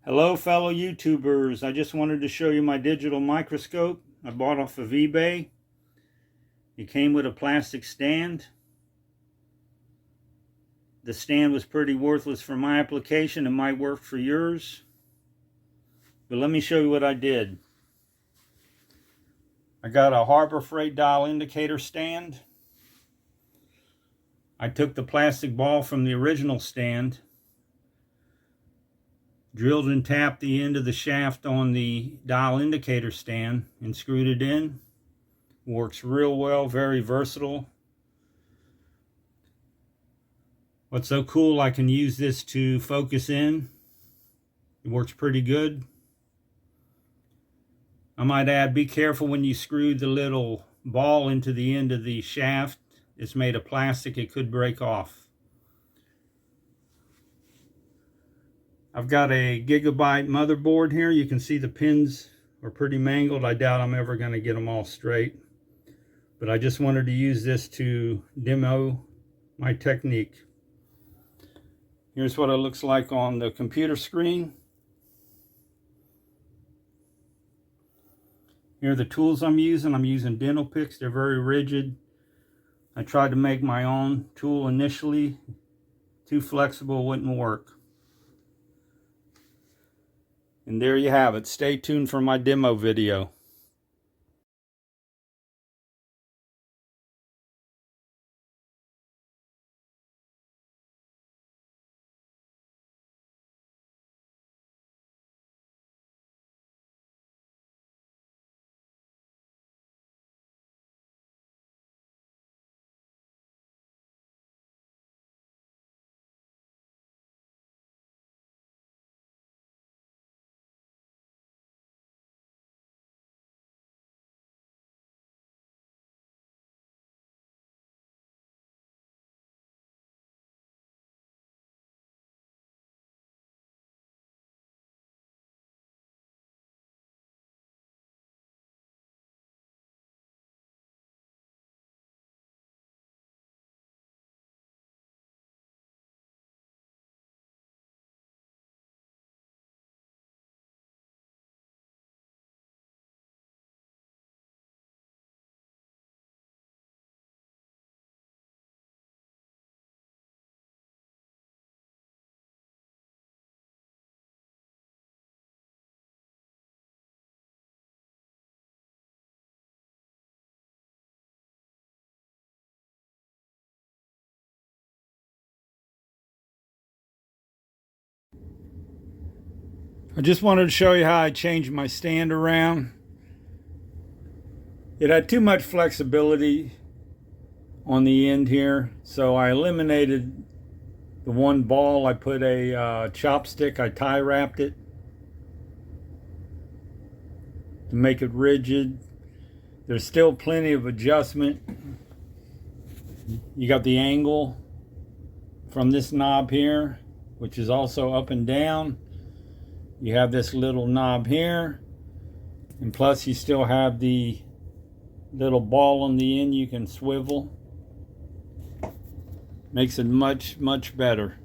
Hello fellow YouTubers, I just wanted to show you my digital microscope I bought off of eBay. It came with a plastic stand. The stand was pretty worthless for my application. It might work for yours. But let me show you what I did. I got a Harbor Freight dial indicator stand. I took the plastic ball from the original stand, drilled and tapped the end of the shaft on the dial indicator stand and screwed it in. Works real well, very versatile. What's so cool, I can use this to focus in. It works pretty good. I might add, be careful when you screw the little ball into the end of the shaft. It's made of plastic, it could break off. I've got a gigabyte motherboard here. You can see the pins are pretty mangled. I doubt I'm ever going to get them all straight. But I just wanted to use this to demo my technique. Here's what it looks like on the computer screen. Here are the tools I'm using. I'm using dental picks. They're very rigid. I tried to make my own tool initially. Too flexible, wouldn't work. And there you have it. Stay tuned for my demo video. I just wanted to show you how I changed my stand around. It had too much flexibility on the end here, so I eliminated the one ball. I put a chopstick, I tie wrapped it to make it rigid. There's still plenty of adjustment. You got the angle from this knob here, which is also up and down. You have this little knob here, and plus you still have the little ball on the end you can swivel. Makes it much better.